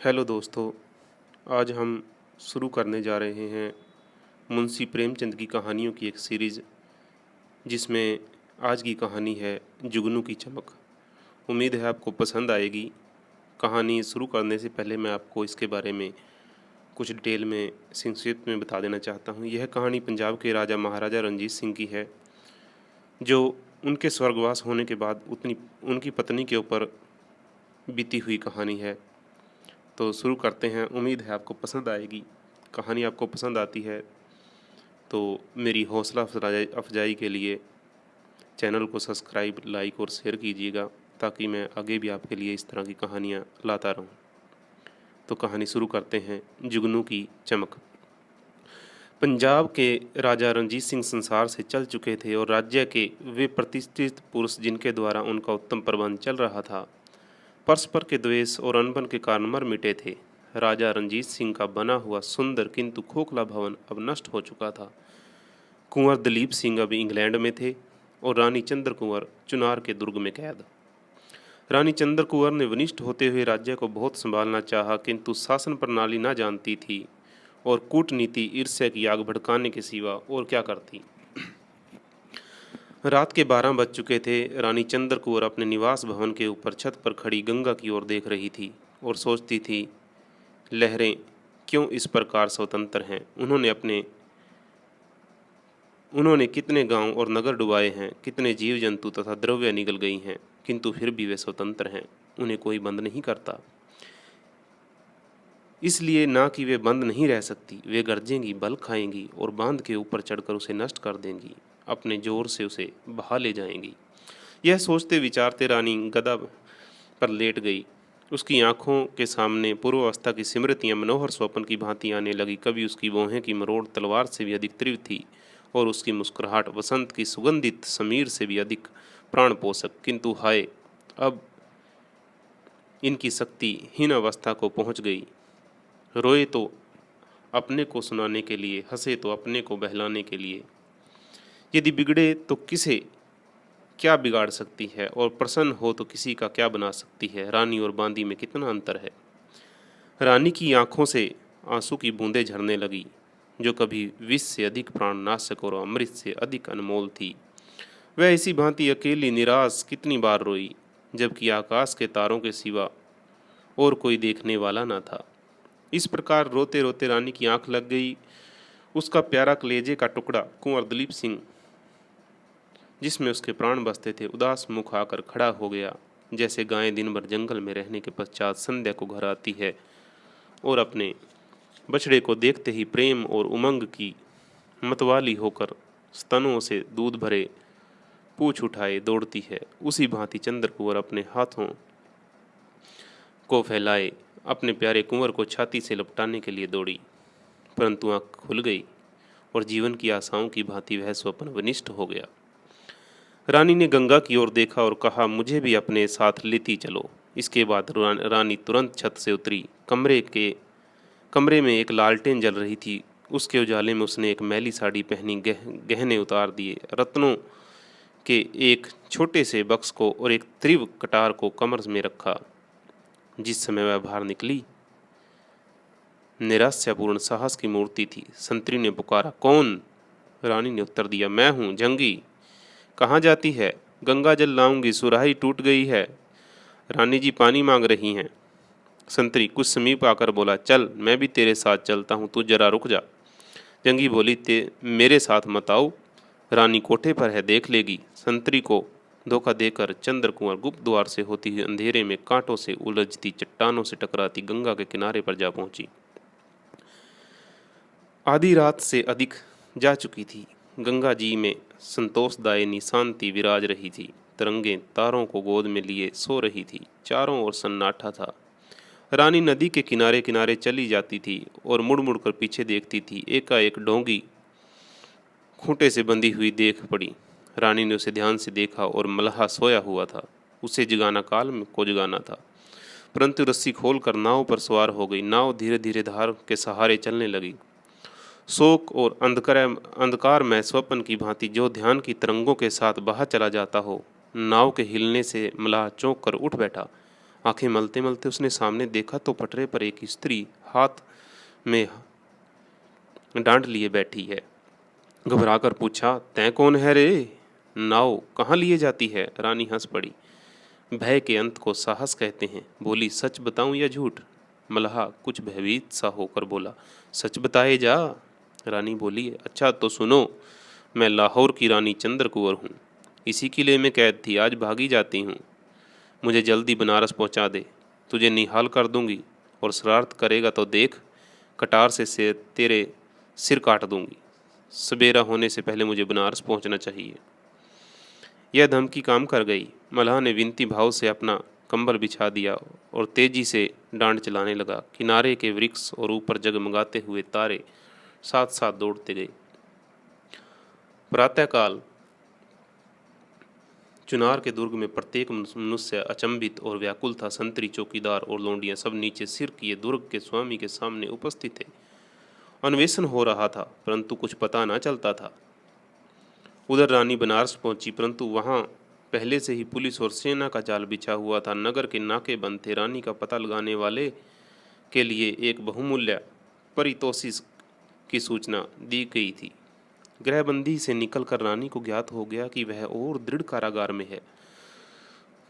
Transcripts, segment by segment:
Hello दोस्तों, आज हम शुरू करने जा रहे हैं मुंशी प्रेमचंद की कहानियों की एक सीरीज़, जिसमें आज की कहानी है जुगनू की चमक। उम्मीद है आपको पसंद आएगी। कहानी शुरू करने से पहले मैं आपको इसके बारे में कुछ डिटेल में संक्षिप्त में बता देना चाहता हूँ। यह कहानी पंजाब के राजा महाराजा रणजीत सिंह की है, जो उनके स्वर्गवास होने के बाद उनकी पत्नी के ऊपर बीती हुई कहानी है। तो शुरू करते हैं। उम्मीद है आपको पसंद आएगी। कहानी आपको पसंद आती है तो मेरी हौसला अफजाई के लिए चैनल को सब्सक्राइब, लाइक और शेयर कीजिएगा, ताकि मैं आगे भी आपके लिए इस तरह की कहानियाँ लाता रहूँ। तो कहानी शुरू करते हैं। जुगनू की चमक। पंजाब के राजा रणजीत सिंह संसार से चल चुके थे और राज्य के वे प्रतिष्ठित पुरुष जिनके द्वारा उनका उत्तम प्रबंध चल रहा था, परस्पर के द्वेष और अनबन के कारण मर मिटे थे। राजा रणजीत सिंह का बना हुआ सुंदर किंतु खोखला भवन अब नष्ट हो चुका था। कुंवर दलीप सिंह अब इंग्लैंड में थे और रानी चंद्र कुंवर चुनार के दुर्ग में कैद। रानी चंद्र कुंवर ने वनिष्ठ होते हुए राज्य को बहुत संभालना चाहा, किंतु शासन प्रणाली न जानती थी और कूटनीति ईर्ष्या की आग भड़काने के सिवा और क्या करती। रात के 12 बज चुके थे। रानी चंद्र कुंवर अपने निवास भवन के ऊपर छत पर खड़ी गंगा की ओर देख रही थी और सोचती थी, लहरें क्यों इस प्रकार स्वतंत्र हैं। उन्होंने कितने गांव और नगर डुबाए हैं, कितने जीव जंतु तथा द्रव्य निगल गई हैं, किंतु फिर भी वे स्वतंत्र हैं। उन्हें कोई बंद नहीं करता। इसलिए ना कि वे बंद नहीं रह सकती, वे गरजेंगी, बल खाएंगी और बांध के ऊपर चढ़कर उसे नष्ट कर देंगी, अपने जोर से उसे बहा ले जाएंगी। यह सोचते विचारते रानी गदा पर लेट गई। उसकी आंखों के सामने पूर्वावस्था की स्मृतियां मनोहर स्वप्न की भांति आने लगी। कभी उसकी भौहें की मरोड़ तलवार से भी अधिक तीव्र थी और उसकी मुस्कुराहट वसंत की सुगंधित समीर से भी अधिक प्राणपोषक। किंतु हाय, अब इनकी शक्ति हीन अवस्था को पहुंच गई। रोए तो अपने को सुनाने के लिए, हंसे तो अपने को बहलाने के लिए। यदि बिगड़े तो किसे क्या बिगाड़ सकती है और प्रसन्न हो तो किसी का क्या बना सकती है। रानी और बांदी में कितना अंतर है। रानी की आंखों से आंसू की बूंदें झरने लगी, जो कभी विष से अधिक प्राणनाशक और अमृत से अधिक अनमोल थी। वह इसी भांति अकेली निराश कितनी बार रोई, जबकि आकाश के तारों के सिवा और कोई देखने वाला न था। इस प्रकार रोते रोते रानी की आंख लग गई। उसका प्यारा कलेजे का टुकड़ा कुंवर दलीप सिंह, जिसमें उसके प्राण बसते थे, उदास मुख आकर खड़ा हो गया। जैसे गायें दिन भर जंगल में रहने के पश्चात संध्या को घर आती है और अपने बछड़े को देखते ही प्रेम और उमंग की मतवाली होकर स्तनों से दूध भरे पूछ उठाए दौड़ती है, उसी भांति चंद्र कुंवर अपने हाथों को फैलाए अपने प्यारे कुंवर को छाती से लपटाने के लिए दौड़ी। परंतु आँख खुल गई और जीवन की आशाओं की भांति वह स्वप्न विनिष्ट हो गया। रानी ने गंगा की ओर देखा और कहा, मुझे भी अपने साथ लेती चलो। इसके बाद रानी तुरंत छत से उतरी। कमरे में एक लालटेन जल रही थी। उसके उजाले में उसने एक मैली साड़ी पहनी, गहने उतार दिए, रत्नों के एक छोटे से बक्स को और एक तीव्र कटार को कमर में रखा। जिस समय वह बाहर निकली, निराशापूर्ण साहस की मूर्ति थी। संतरी ने पुकारा, कौन? रानी ने उत्तर दिया, मैं हूँ, जंगी। कहाँ जाती है? गंगा जल लाऊंगी, सुराही टूट गई है। रानी जी पानी मांग रही हैं। संतरी कुछ समीप आकर बोला, चल मैं भी तेरे साथ चलता हूँ, तू जरा रुक जा। जंगी बोली, मेरे साथ मत आओ, रानी कोठे पर है, देख लेगी। संतरी को धोखा देकर चंद्र कुंवर गुप्त द्वार से होती हुई अंधेरे में कांटों से उलझती, चट्टानों से टकराती गंगा के किनारे पर जा पहुंची। आधी रात से अधिक जा चुकी थी। गंगा जी में संतोषदायिनी शांति विराज रही थी। तरंगें तारों को गोद में लिए सो रही थी। चारों ओर सन्नाटा था। रानी नदी के किनारे किनारे चली जाती थी और मुड़ मुड़ कर पीछे देखती थी। एकाएक डोंगी खूंटे से बंधी हुई देख पड़ी। रानी ने उसे ध्यान से देखा और मल्लाह सोया हुआ था। उसे जगाना काल में को जगाना था, परंतु रस्सी खोलकर नाव पर सवार हो गई। नाव धीरे धीरे धार के सहारे चलने लगी। शोक और अंधकार में स्वप्न की भांति जो ध्यान की तरंगों के साथ बहा चला जाता हो। नाव के हिलने से मल्लाह चौंक कर उठ बैठा। आंखें मलते मलते उसने सामने देखा तो पटरे पर एक स्त्री हाथ में डांट लिए बैठी है। घबराकर पूछा, तै कौन है रे? नाव कहाँ लिए जाती है? रानी हंस पड़ी। भय के अंत को साहस कहते हैं। बोली, सच बताऊं या झूठ? मल्लाह कुछ भयभीत सा होकर बोला, सच बताए जा। रानी बोली, अच्छा तो सुनो, मैं लाहौर की रानी चंद्र कुंवर हूँ। इसी किले में कैद थी, आज भागी जाती हूँ। मुझे जल्दी बनारस पहुँचा दे, तुझे निहाल कर दूंगी, और शरारत करेगा तो देख, कटार से तेरे सिर काट दूंगी। सवेरा होने से पहले मुझे बनारस पहुँचना चाहिए। यह धमकी काम कर गई। मल्लाह ने विनती भाव से अपना कंबल बिछा दिया और तेजी से डांड चलाने लगा। किनारे के वृक्ष और ऊपर जगमगाते हुए तारे साथ साथ दौड़ते गए। प्रातःकाल चुनार के दुर्ग में प्रत्येक मनुष्य अचंभित और व्याकुल था। संतरी, चौकीदार और लौंडियां सब नीचे सिर किए दुर्ग के स्वामी के सामने उपस्थित थे। अन्वेषण हो रहा था, परंतु कुछ पता न चलता था। उधर रानी बनारस पहुंची, परंतु वहां पहले से ही पुलिस और सेना का जाल बिछा हुआ था। नगर के नाके बंद थे। रानी का पता लगाने वाले के लिए एक बहुमूल्य पारितोषिक की सूचना दी गई थी। गृहबंदी से निकलकर रानी को ज्ञात हो गया कि वह और दृढ़ कारागार में है।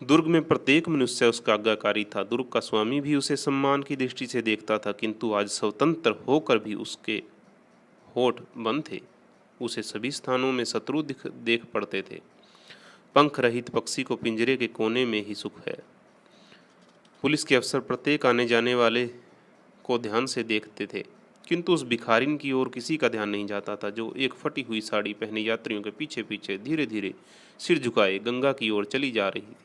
दुर्ग में प्रत्येक मनुष्य उसका आज्ञाकारी था। दुर्ग का स्वामी भी उसे सम्मान की दृष्टि से देखता था, किंतु आज स्वतंत्र होकर भी उसके होठ बंद थे। उसे सभी स्थानों में शत्रु देख पड़ते थे। पंख रहित पक्षी को पिंजरे के कोने में ही सुख है। पुलिस के अफसर प्रत्येक आने जाने वाले को ध्यान से देखते थे, किंतु उस भिखारिन की ओर किसी का ध्यान नहीं जाता था, जो एक फटी हुई साड़ी पहने यात्रियों के पीछे पीछे धीरे धीरे सिर झुकाए गंगा की ओर चली जा रही थी।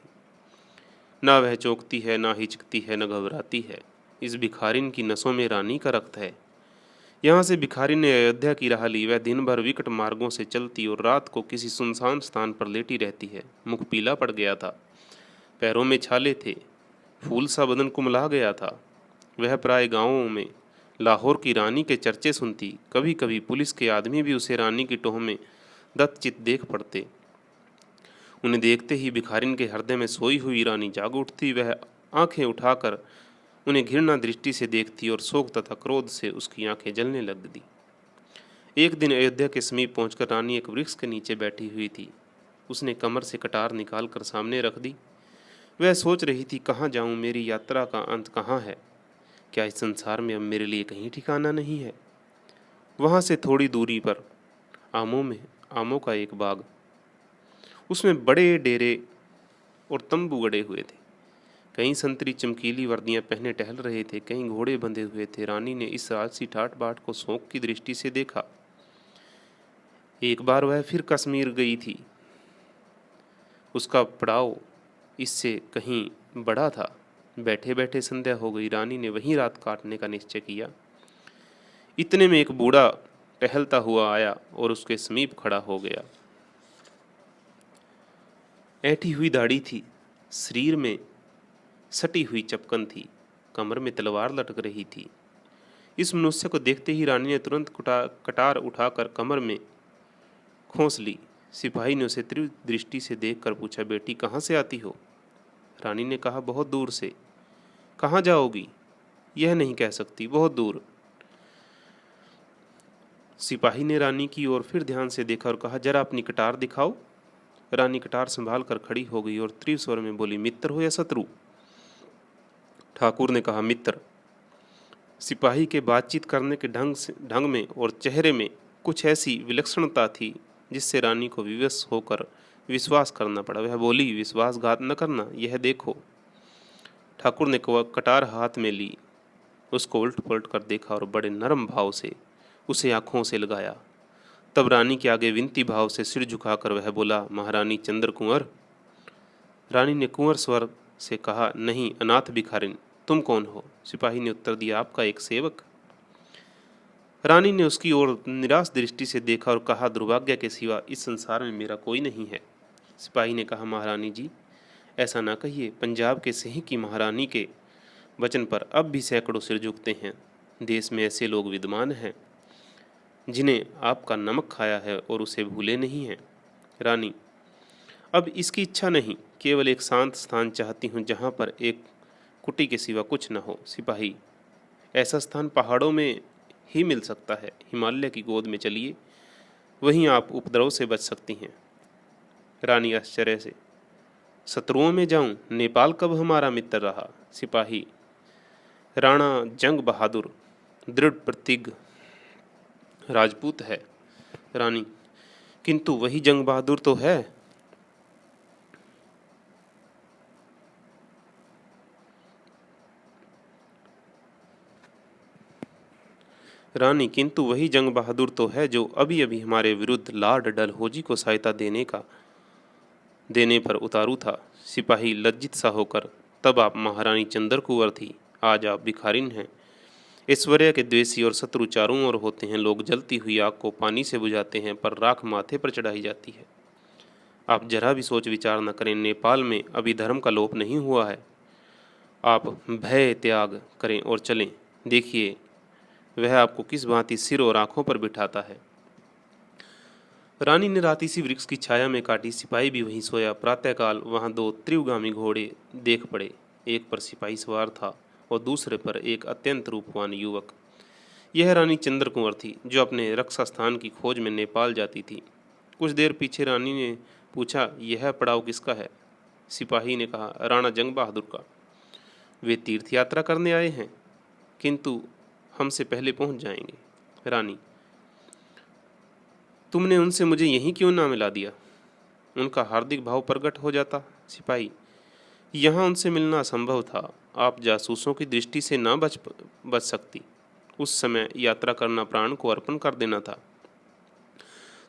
ना वह चौंकती है, ना हिचकती है, न घबराती है। इस भिखारिन की नसों में रानी का रक्त है। यहाँ से भिखारी ने अयोध्या की राह ली। वह दिन भर विकट मार्गों से चलती और रात को किसी सुनसान स्थान पर लेटी रहती है। मुख पीला पड़ गया था, पैरों में छाले थे, फूल सा बदन कुमला गया था। वह प्राय गांवों में लाहौर की रानी के चर्चे सुनती। कभी कभी पुलिस के आदमी भी उसे रानी की टोह में दत्तचित देख पड़ते। उन्हें देखते ही भिखारिन के हृदय में सोई हुई रानी जाग उठती। वह आंखें उठाकर उन्हें घृणा दृष्टि से देखती और शोक तथा क्रोध से उसकी आंखें जलने लगती। एक दिन अयोध्या के समीप पहुंचकर रानी एक वृक्ष के नीचे बैठी हुई थी। उसने कमर से कटार निकालकर सामने रख दी। वह सोच रही थी, कहाँ जाऊं, मेरी यात्रा का अंत कहाँ है? क्या इस संसार में अब मेरे लिए कहीं ठिकाना नहीं है? वहां से थोड़ी दूरी पर आमों का एक बाग, उसमें बड़े डेरे और तंबू गड़े हुए थे। कई संतरी चमकीली वर्दियां पहने टहल रहे थे, कहीं घोड़े बंधे हुए थे। रानी ने इस राजसी ठाट बाट को शौक की दृष्टि से देखा। एक बार वह फिर कश्मीर गई थी। उसका पड़ाव इससे कहीं बड़ा था। बैठे बैठे संध्या हो गई। रानी ने वहीं रात काटने का निश्चय किया। इतने में एक बूढ़ा टहलता हुआ आया और उसके समीप खड़ा हो गया। ऐंठी हुई दाढ़ी थी, शरीर में सटी हुई चपकन थी, कमर में तलवार लटक रही थी। इस मनुष्य को देखते ही रानी ने तुरंत कटार उठाकर कमर में खोस ली। सिपाही ने उसे तीव्र दृष्टि से देखकर पूछा, बेटी कहाँ से आती हो? रानी ने कहा, बहुत दूर से। कहाँ जाओगी? यह नहीं कह सकती, बहुत दूर। सिपाही ने रानी की ओर फिर ध्यान से देखा और कहा, जरा अपनी कटार दिखाओ। रानी कटार संभाल कर खड़ी हो गई और तीव्र स्वर में बोली, मित्र हो या शत्रु? ठाकुर ने कहा, मित्र। सिपाही के बातचीत करने के ढंग में और चेहरे में कुछ ऐसी विलक्षणता थी जिससे रानी को विवश होकर विश्वास करना पड़ा। वह बोली, विश्वासघात न करना, यह देखो। ठाकुर ने कटार हाथ में ली, उसको उल्ट पलट कर देखा और बड़े नरम भाव से उसे आंखों से लगाया। तब रानी के आगे विनती भाव से सिर झुकाकर वह बोला, महारानी चंद्र कुंवर। रानी ने कुंवर स्वर से कहा, नहीं, अनाथ भिखारिन। तुम कौन हो? सिपाही ने उत्तर दिया, आपका एक सेवक। रानी ने उसकी ओर निराश दृष्टि से देखा और कहा, दुर्भाग्य के सिवा इस संसार में मेरा कोई नहीं है। सिपाही ने कहा, महारानी जी ऐसा ना कहिए। पंजाब के सिंह की महारानी के वचन पर अब भी सैकड़ों सिर झुकते हैं। देश में ऐसे लोग विद्यमान हैं जिन्हें आपका नमक खाया है और उसे भूले नहीं हैं। रानी, अब इसकी इच्छा नहीं, केवल एक शांत स्थान चाहती हूँ जहाँ पर एक कुटी के सिवा कुछ न हो। सिपाही, ऐसा स्थान पहाड़ों में ही मिल सकता है। हिमालय की गोद में चलिए, वहीं आप उपद्रव से बच सकती हैं। रानी आश्चर्य से, शत्रुओं में जाऊं? नेपाल कब हमारा मित्र रहा? सिपाही, राणा जंग बहादुर दृढ़ प्रतिज्ञ राजपूत है। रानी, किंतु वही जंग बहादुर तो है। रानी, किंतु वही जंग बहादुर तो है जो अभी अभी हमारे विरुद्ध लॉर्ड डलहौजी को सहायता देने पर उतारू था। सिपाही लज्जित सा होकर, तब आप महारानी चंद्र कुंवर थी, आज आप भिखारिन हैं। ऐश्वर्य के द्वेषी और शत्रु चारों ओर होते हैं। लोग जलती हुई आग को पानी से बुझाते हैं, पर राख माथे पर चढ़ाई जाती है। आप जरा भी सोच विचार न करें। नेपाल में अभी धर्म का लोप नहीं हुआ है। आप भय त्याग करें और चलें। देखिए वह आपको किस भांति सिर और आंखों पर बिठाता है। रानी ने रात इसी वृक्ष की छाया में काटी। सिपाही भी वहीं सोया। प्रातःकाल वहां दो त्रियुगामी घोड़े देख पड़े। एक पर सिपाही सवार था और दूसरे पर एक अत्यंत रूपवान युवक। यह रानी चंद्र कुंवर थी, जो अपने रक्षा स्थान की खोज में नेपाल जाती थी। कुछ देर पीछे रानी ने पूछा, यह पड़ाव किसका है? सिपाही ने कहा, राणा जंग बहादुर का। वे तीर्थ यात्रा करने आए हैं, किंतु हमसे पहले पहुंच जाएंगे। रानी, तुमने उनसे मुझे यहीं क्यों ना मिला दिया? उनका हार्दिक भाव प्रकट हो जाता। सिपाही, यहाँ उनसे मिलना असंभव था। आप जासूसों की दृष्टि से ना बच सकती। उस समय यात्रा करना प्राण को अर्पण कर देना था।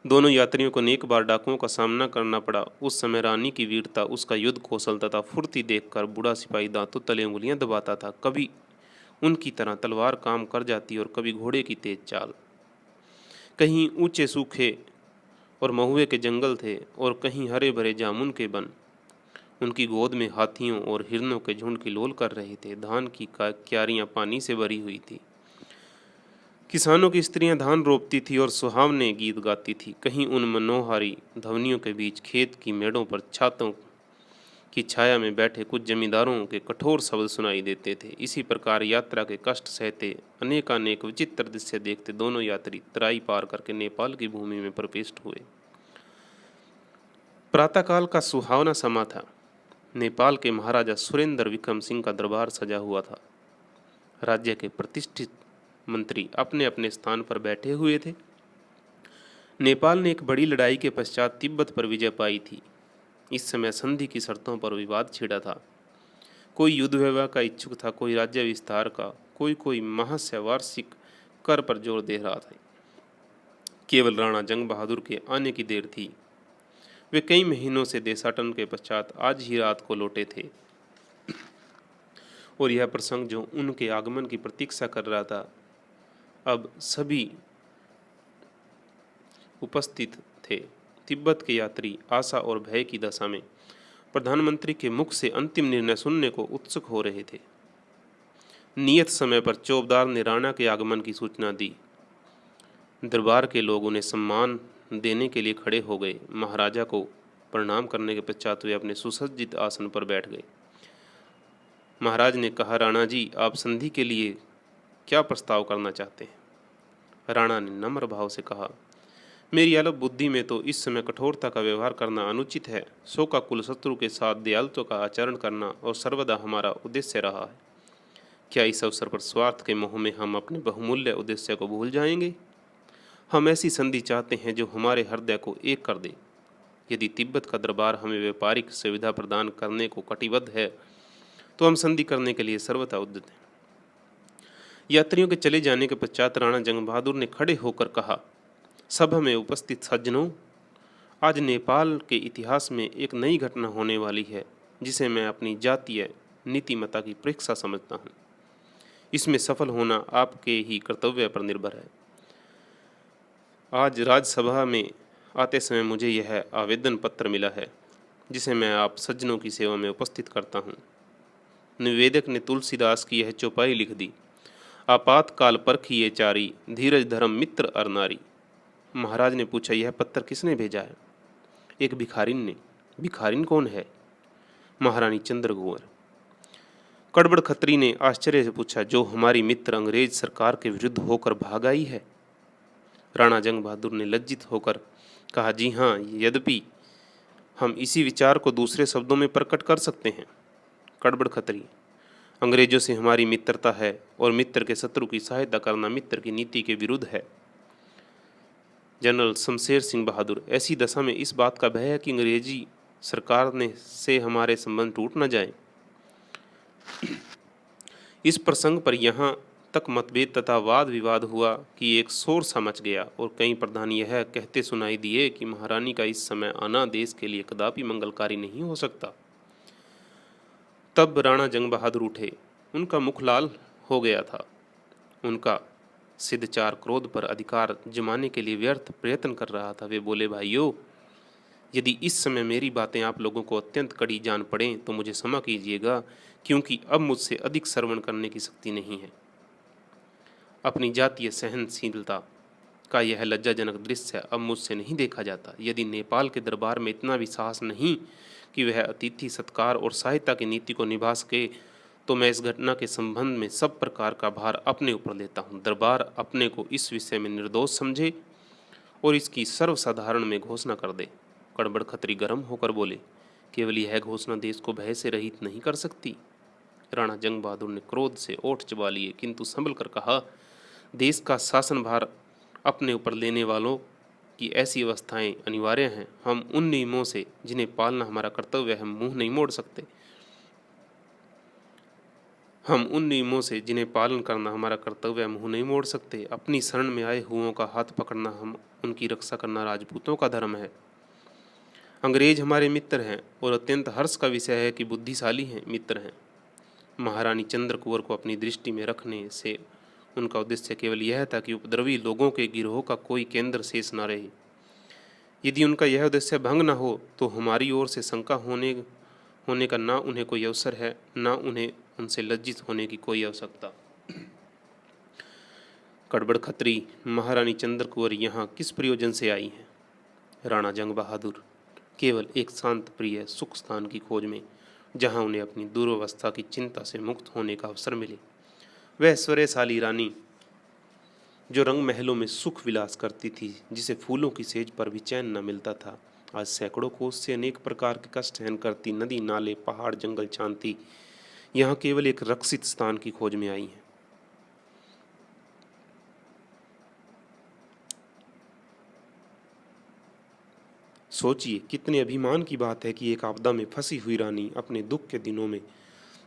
दोनों यात्रियों को अनेक बार डाकुओं का सामना करना पड़ा। उस समय रानी की वीरता, उसका युद्ध कौशल तथा फुर्ती देखकर बूढ़ा सिपाही दांतों तले उंगलियां दबाता था। कभी उनकी तरह तलवार काम कर जाती और कभी घोड़े की तेज चाल। कहीं ऊंचे सूखे और महुए के जंगल थे और कहीं हरे भरे जामुन के वन। उनकी गोद में हाथियों और हिरणों के झुंड किलोल कर रहे थे। धान की क्यारियां पानी से भरी हुई थी। किसानों की स्त्रियां धान रोपती थी और सुहावने गीत गाती थी। कहीं उन मनोहारी ध्वनियों के बीच खेत की मेड़ों पर छातों की छाया में बैठे कुछ जमींदारों के कठोर शब्द सुनाई देते थे। इसी प्रकार यात्रा के कष्ट सहते, अनेकानेक विचित्र दृश्य देखते दोनों यात्री तराई पार करके नेपाल की भूमि में प्रविष्ट हुए। प्रातःकाल का सुहावना समा था। नेपाल के महाराजा सुरेंद्र विक्रम सिंह का दरबार सजा हुआ था। राज्य के प्रतिष्ठित मंत्री अपने अपने स्थान पर बैठे हुए थे। नेपाल ने एक बड़ी लड़ाई के पश्चात तिब्बत पर विजय पाई थी। इस समय संधि की शर्तों पर विवाद छिड़ा था। कोई युद्ध व्यवहार का इच्छुक था, कोई राज्य विस्तार का, कोई महस्य वार्षिक कर पर जोर दे रहा था। केवल राणा जंग बहादुर के आने की देर थी। वे कई महीनों से देशाटन के पश्चात आज ही रात को लौटे थे और यह प्रसंग जो उनके आगमन की प्रतीक्षा कर रहा था, अब सभी उपस्थित थे। तिब्बत के यात्री आशा और भय की दशा में प्रधानमंत्री के मुख से अंतिम निर्णय सुनने को उत्सुक हो रहे थे। नियत समय पर चौबदार ने राणा के आगमन की सूचना दी। दरबार के लोग उन्हें सम्मान देने के लिए खड़े हो गए। महाराजा को प्रणाम करने के पश्चात वे अपने सुसज्जित आसन पर बैठ गए। महाराज ने कहा, राणा जी, आप संधि के लिए क्या प्रस्ताव करना चाहते हैं? राणा ने नम्र भाव से कहा, मेरी अल्प बुद्धि में तो इस समय कठोरता का व्यवहार करना अनुचित है। सो का कुल शत्रु के साथ दयालुता का आचरण करना और सर्वदा हमारा उद्देश्य रहा है। क्या इस अवसर पर स्वार्थ के मोह में हम अपने बहुमूल्य उद्देश्य को भूल जाएंगे? हम ऐसी संधि चाहते हैं जो हमारे हृदय को एक कर दे। यदि तिब्बत का दरबार हमें व्यापारिक सुविधा प्रदान करने को कटिबद्ध है, तो हम संधि करने के लिए सर्वथा उद्यत हैं। यात्रियों के चले जाने के पश्चात राणा जंग बहादुर ने खड़े होकर कहा, सभा में उपस्थित सज्जनों, आज नेपाल के इतिहास में एक नई घटना होने वाली है, जिसे मैं अपनी जातीय नीतिमत्ता की परीक्षा समझता हूँ। इसमें सफल होना आपके ही कर्तव्य पर निर्भर है। आज राज्यसभा में आते समय मुझे यह आवेदन पत्र मिला है, जिसे मैं आप सज्जनों की सेवा में उपस्थित करता हूँ। निवेदक ने तुलसीदास की यह चौपाई लिख दी, आपातकाल परखिए चारी, धीरज धर्म मित्र अर नारी। महाराज ने पूछा, यह पत्र किसने भेजा है? एक भिखारिन ने। भिखारिन कौन है? महारानी चंद्र कुंवर। कड़बड़ खत्री ने आश्चर्य से पूछा, जो हमारी मित्र अंग्रेज सरकार के विरुद्ध होकर भाग आई है? राणा जंग बहादुर ने लज्जित होकर कहा, जी हाँ, यद्यपि हम इसी विचार को दूसरे शब्दों में प्रकट कर सकते हैं। कड़बड़ खत्री, अंग्रेजों से हमारी मित्रता है और मित्र के शत्रु की सहायता करना मित्र की नीति के विरुद्ध है। जनरल शमशेर सिंह बहादुर, ऐसी दशा में इस बात का भय है कि अंग्रेजी सरकार ने से हमारे संबंध टूट न जाएं। इस प्रसंग पर यहाँ तक मतभेद तथा वाद विवाद हुआ कि एक शोर सा मच गया और कई प्रधान यह कहते सुनाई दिए कि महारानी का इस समय आना देश के लिए कदापि मंगलकारी नहीं हो सकता। तब राणा जंग बहादुर उठे। उनका मुख लाल हो गया था। उनका सिद्धचार क्रोध पर अधिकार जमाने के लिए व्यर्थ प्रयत्न कर रहा था। वे बोले, भाइयों, यदि इस समय मेरी बातें आप लोगों को अत्यंत कड़ी जान पड़ें तो मुझे क्षमा कीजिएगा, क्योंकि अब मुझसे अधिक श्रवण करने की शक्ति नहीं है। अपनी जातीय सहनशीलता का यह लज्जाजनक दृश्य अब मुझसे नहीं देखा जाता। यदि नेपाल के दरबार में इतना भी साहस नहीं कि वह अतिथि सत्कार और सहायता की नीति को निभा सके, तो मैं इस घटना के संबंध में सब प्रकार का भार अपने ऊपर लेता हूँ। दरबार अपने को इस विषय में निर्दोष समझे और इसकी सर्वसाधारण में घोषणा कर दे। कड़बड़ खत्री गर्म होकर बोले, केवल यह घोषणा देश को भय से रहित नहीं कर सकती। राणा जंग बहादुर ने क्रोध से ओठ चबा लिए, किंतु संभल कर कहा, देश का शासन भार अपने ऊपर लेने वालों की ऐसी अवस्थाएं अनिवार्य हैं। हम उन नियमों से जिन्हें पालना हमारा कर्तव्य है, हम मुंह नहीं मोड़ सकते। हम उन नियमों से जिन्हें पालन करना हमारा कर्तव्य है, मुंह नहीं मोड़ सकते। अपनी शरण में आए हुओं का हाथ पकड़ना, हम उनकी रक्षा करना राजपूतों का धर्म है। अंग्रेज हमारे मित्र हैं और अत्यंत हर्ष का विषय है कि बुद्धिशाली हैं, मित्र हैं। महारानी चंद्र कुंवर को अपनी दृष्टि में रखने से उनका उद्देश्य केवल यह था कि उपद्रवी लोगों के गिरोह का कोई केंद्र शेष न रहे। यदि उनका यह उद्देश्य भंग न हो तो हमारी ओर से शंका होने का ना उन्हें कोई अवसर है, ना उन्हें उनसे लज्जित होने की कोई आवश्यकता। कड़बड़ खत्री, महारानी चंद्र कुंवर यहाँ किस प्रयोजन से आई हैं? राणा जंग बहादुर, केवल एक शांत प्रिय सुख स्थान की खोज में, जहाँ उन्हें अपनी दुर्वस्था की चिंता से मुक्त होने का अवसर मिले। वह ऐश्वर्यशाली रानी जो रंग महलों में सुख विलास करती थी, जिसे फूलों की सेज पर भी चैन न मिलता था, आज सैकड़ों कोस से अनेक प्रकार के कष्ट सहन करती, नदी नाले पहाड़ जंगल छानती, यहाँ केवल एक रक्षित स्थान की खोज में आई है। सोचिए, कितने अभिमान की बात है कि एक आपदा में फंसी हुई रानी अपने दुख के दिनों में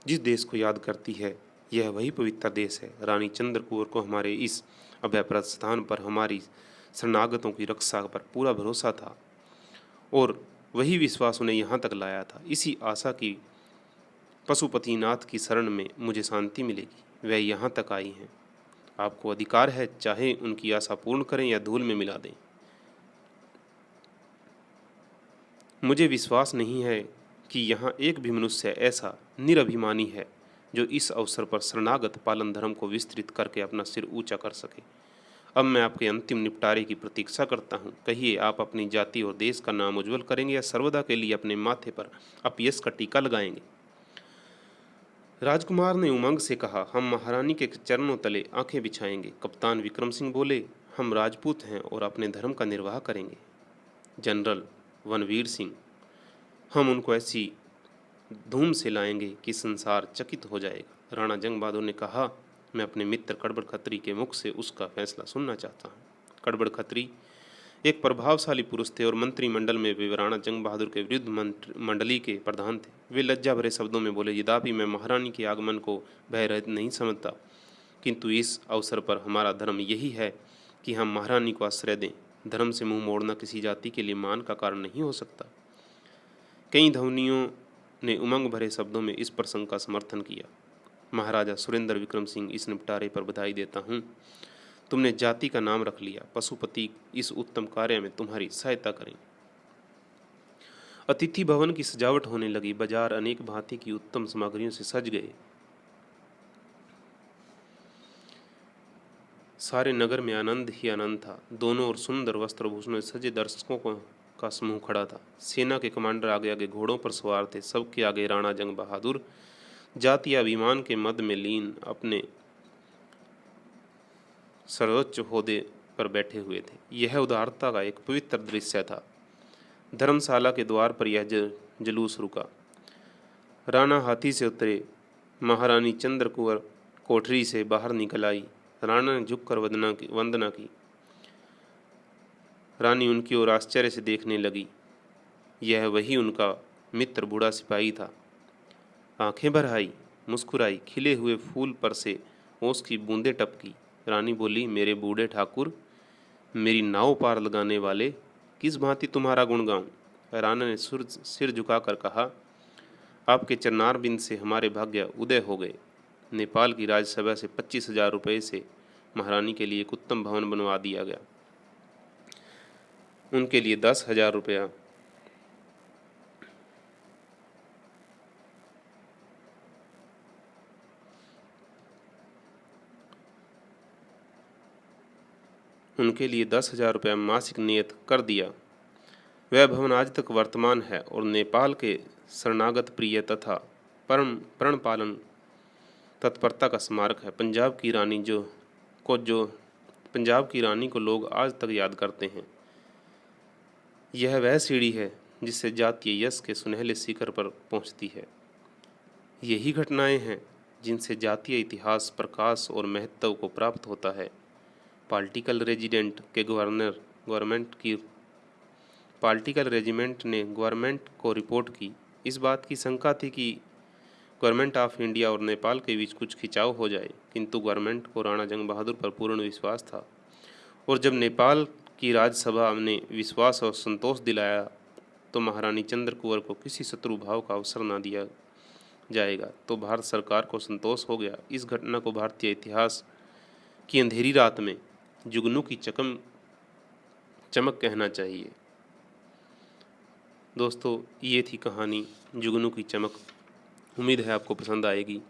जिस देश को याद करती है, यह वही पवित्र देश है। रानी चंद्र कुंवर को हमारे इस अभयप्रद स्थान पर हमारी शरणागतों की रक्षा पर पूरा भरोसा था और वही विश्वास उन्हें यहाँ तक लाया था। इसी आशा की पशुपतिनाथ की शरण में मुझे शांति मिलेगी। वह यहाँ तक आई हैं। आपको अधिकार है, चाहे उनकी आशा पूर्ण करें या धूल में मिला दें। मुझे विश्वास नहीं है कि यहाँ एक भी मनुष्य ऐसा निरभिमानी है जो इस अवसर पर शरणागत पालन धर्म को विस्तृत करके अपना सिर ऊंचा कर सके। अब मैं आपके अंतिम निपटारे की प्रतीक्षा करता हूँ। कहिए, आप अपनी जाति और देश का नाम उज्जवल करेंगे या सर्वदा के लिए अपने माथे पर अपयश का टीका लगाएंगे? राजकुमार ने उमंग से कहा, हम महारानी के चरणों तले आंखें बिछाएंगे। कप्तान विक्रम सिंह बोले, हम राजपूत हैं और अपने धर्म का निर्वाह करेंगे। जनरल वनवीर सिंह, हम उनको ऐसी धूम से लाएंगे कि संसार चकित हो जाएगा। राणा जंग बहादुर ने कहा, मैं अपने मित्र कड़बड़ खत्री के मुख से उसका फैसला सुनना चाहता हूँ। कड़बड़ खत्री एक प्रभावशाली पुरुष थे और मंत्रिमंडल में वे राणा जंग बहादुर के विरुद्ध मंडली के प्रधान थे। वे लज्जा भरे शब्दों में बोले, यद्यपि मैं महारानी के आगमन को भयरहित नहीं समझता, किंतु इस अवसर पर हमारा धर्म यही है कि हम महारानी को आश्रय दें। धर्म से मुंह मोड़ना किसी जाति के लिए मान का कारण नहीं हो सकता। कई ध्वनियों ने उमंग भरे शब्दों में इस प्रसंग का समर्थन किया। महाराजा सुरेंद्र विक्रम सिंह, इस निपटारे पर बधाई देता हूँ। तुमने जाति का नाम रख लिया। पशुपति इस उत्तम कार्य में तुम्हारी सहायता करें। अतिथि भवन की सजावट होने लगी। बाजार अनेक भांति की उत्तम सामग्रियों से सज गए। सारे नगर में आनंद ही आनंद था। दोनों और सुंदर वस्त्रभूषणों से सजे दर्शकों का समूह खड़ा था। सेना के कमांडर आगे आगे घोड़ों पर सवार थे। सबके आगे राणा जंग बहादुर जातीय अभिमान के मद में लीन अपने सर्वोच्च ओहदे पर बैठे हुए थे। यह उदारता का एक पवित्र दृश्य था। धर्मशाला के द्वार पर यह जुलूस रुका। राणा हाथी से उतरे। महारानी चंद्रकुंवर कोठरी से बाहर निकल आई। राणा ने झुककर वंदना की। रानी उनकी ओर आश्चर्य से देखने लगी। यह वही उनका मित्र बूढ़ा सिपाही था। आंखें भर आई, मुस्कुराई, खिले हुए फूल पर से ओस की बूंदें टपकी। रानी बोली, मेरे बूढ़े ठाकुर, मेरी नाव पार लगाने वाले, किस भांति तुम्हारा गुण गाऊं? राणा ने सिर झुकाकर कहा, आपके चरणार बिंद से हमारे भाग्य उदय हो गए। नेपाल की राज्यसभा से 25,000 रुपये से महारानी के लिए एक उत्तम भवन बनवा दिया गया। उनके लिए 10,000 रुपया मासिक नियत कर दिया। वह भवन आज तक वर्तमान है और नेपाल के शरणागत प्रिय तथा परम प्रण पालन तत्परता का स्मारक है। पंजाब की रानी को लोग आज तक याद करते हैं। यह वह सीढ़ी है जिससे जातीय यश के सुनहले शिखर पर पहुंचती है। यही घटनाएं हैं जिनसे जातीय इतिहास प्रकाश और महत्व को प्राप्त होता है। पॉलिटिकल रेजिमेंट ने गवर्नमेंट को रिपोर्ट की। इस बात की शंका थी कि गवर्नमेंट ऑफ इंडिया और नेपाल के बीच कुछ खिंचाव हो जाए, किंतु गवर्नमेंट को राणा जंग बहादुर पर पूर्ण विश्वास था। और जब नेपाल की राज्यसभा ने विश्वास और संतोष दिलाया तो महारानी चंद्रकुंवर को किसी शत्रु भाव का अवसर न दिया जाएगा, तो भारत सरकार को संतोष हो गया। इस घटना को भारतीय इतिहास की अंधेरी रात में जुगनू की चमक कहना चाहिए। दोस्तों, ये थी कहानी जुगनू की चमक। उम्मीद है आपको पसंद आएगी।